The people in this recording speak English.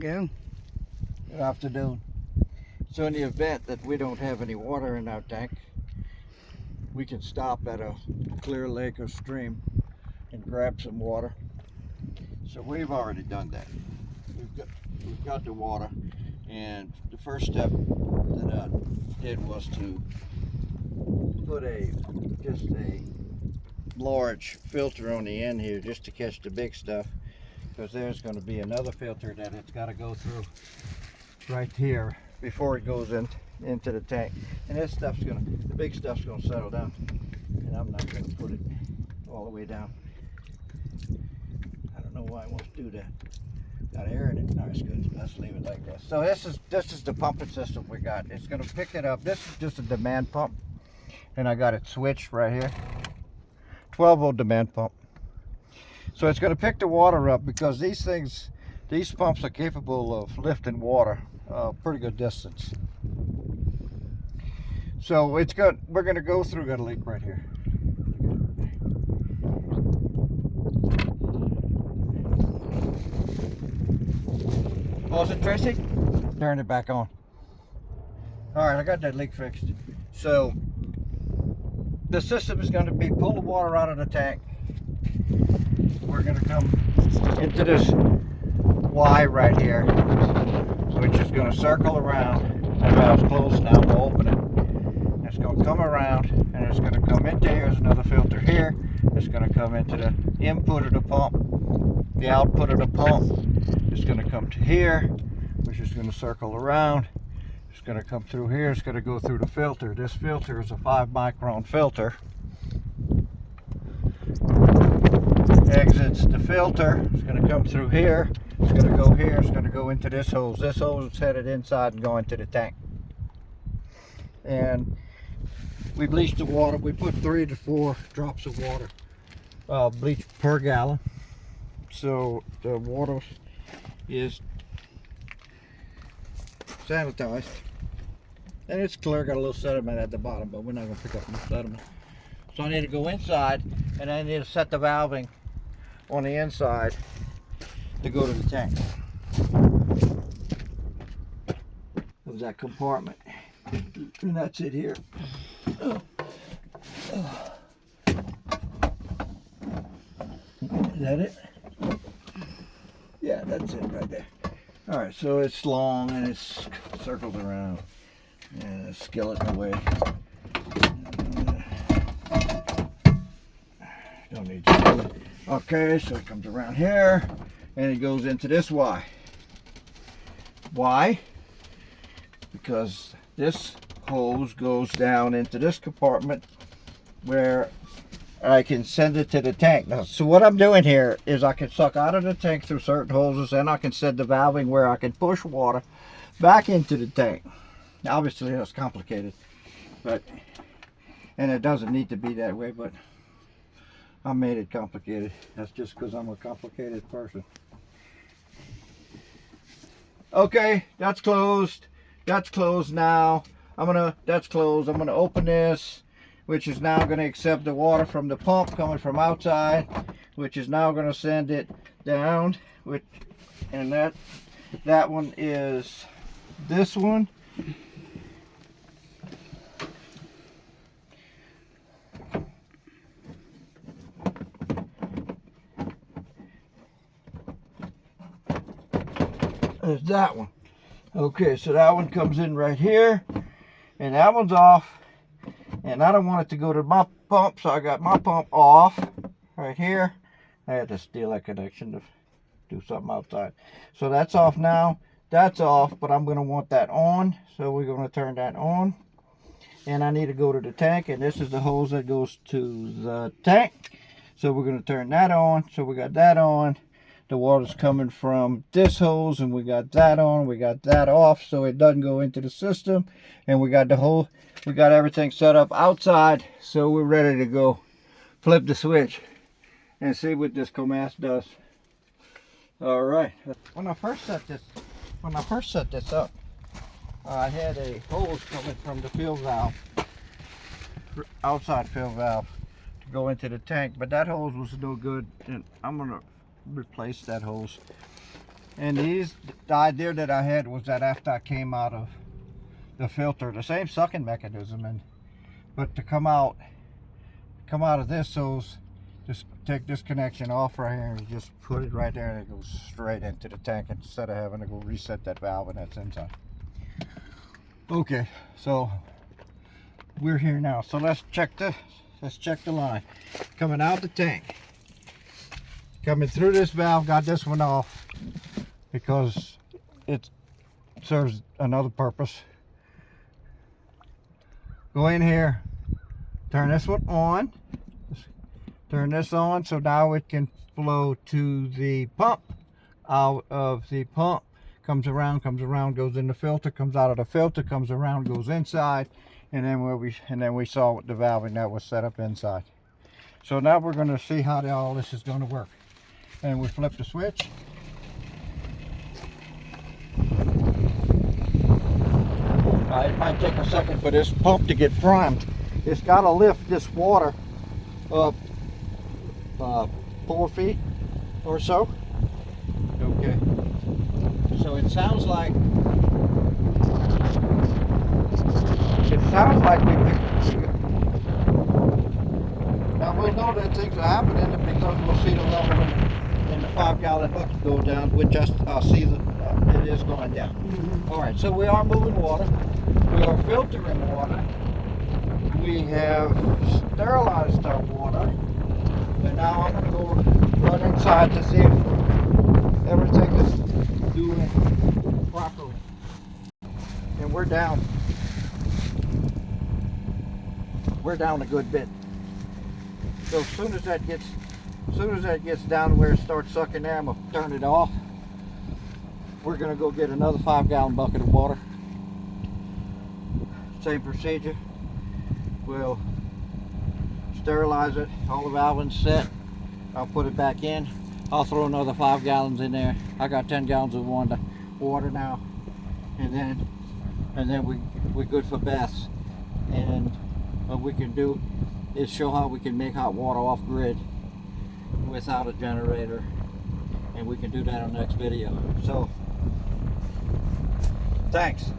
go. Good afternoon. So in the event that we don't have any water in our tank, we can stop at a clear lake or stream and grab some water. So we've already done that. We've got the water, and the first step that I did was to put just a large filter on the end here just to catch the big stuff, because there's going to be another filter that it's got to go through right here before it goes into the tank, and the big stuff's gonna settle down, and I'm not gonna put it all the way down. I don't know why I want to do that. Got air in it. No, it's good. Let's leave it like this. So this is the pumping system we got. It's gonna pick it up. This is just a demand pump, and I got it switched right here. 12-volt demand pump. So it's gonna pick the water up, because these pumps are capable of lifting water pretty good distance. So we're going to go through, got a leak right here. Pause it, Tracy. Turn it back on. All right, I got that leak fixed. So the system is going to be pull the water out of the tank. We're going to come into this Y right here, which is going to circle around. That valve's closed now. We'll open it. It's going to come around, and it's going to come into here. There's another filter here. It's going to come into the input of the pump. The output of the pump is going to come to here, which is going to circle around. It's going to come through here. It's going to go through the filter. This filter is a 5-micron filter. Exits the filter. It's going to come through here. It's going to go here. It's going to go into this hose. This hose is headed inside and going to the tank. And we bleached the water. We put 3 to 4 drops of water, bleach per gallon. So the water is sanitized, and it's clear. Got a little sediment at the bottom, but we're not going to pick up no sediment. So I need to go inside, and I need to set the valving on the inside to go to the tank. There's that compartment, and that's it here. Is that it? Yeah, that's it right there. All right, so it's long and it circles around, and a skeleton away. Don't need to do it. Okay, so it comes around here, and it goes into this Y. Why? Because this hose goes down into this compartment where I can send it to the tank. Now, so what I'm doing here is I can suck out of the tank through certain hoses, and I can set the valving where I can push water back into the tank. Now, obviously that's complicated, and it doesn't need to be that way, but I made it complicated. That's just because I'm a complicated person. Okay, that's closed. That's closed now. That's closed. I'm gonna open this, which is now going to accept the water from the pump coming from outside, which is now going to send it down. And that one is this one. There's that one. Okay, so that one comes in right here, and that one's off. And I don't want it to go to my pump, so I got my pump off right here. I had to steal that connection to do something outside. So that's off now. That's off, but I'm going to want that on. So we're going to turn that on. And I need to go to the tank, and this is the hose that goes to the tank. So we're going to turn that on. So we got that on. The water's coming from this hose, and we got that on. We got that off, so it doesn't go into the system. And we got everything set up outside, so we're ready to go flip the switch and see what this Comas does. All right. When I first set this up, I had a hose coming from the fill valve, outside fill valve, to go into the tank, but that hose was no good, and I'm gonna replace that hose. And the idea that I had was that after I came out of the filter, the same sucking mechanism, but to come out of this, so just take this connection off right here and you just put it right there and it goes straight into the tank instead of having to go reset that valve and that's inside. Okay, so we're here now. So let's check the line. Coming out the tank. Coming through this valve, got this one off because it serves another purpose. Go in here, turn this one on. Turn this on so now it can flow to the pump. Out of the pump, comes around, goes in the filter, comes out of the filter, comes around, goes inside, and then we saw the valving that was set up inside. So now we're going to see how all this is going to work. And we flip the switch. It might take a second for this pump to get primed. It's got to lift this water up 4 feet or so. Okay. So it sounds like we picked. Now we'll know that things are happening because we'll see the level in the 5-gallon bucket go down. We just see that it is going down. All right. So we are moving water. We are filtering water. We have sterilized our water. And now I'm going to go run inside to see if everything is doing properly. And we're down a good bit. So as soon as that gets down to where it starts sucking there, I'm going to turn it off. We're going to go get another 5-gallon bucket of water. Same procedure. We'll sterilize it, all the valves set. I'll put it back in. I'll throw another 5 gallons in there. I got 10 gallons of water now, and then we're good for baths. And what we can do is show how we can make hot water off grid without a generator, and we can do that on the next video. So thanks.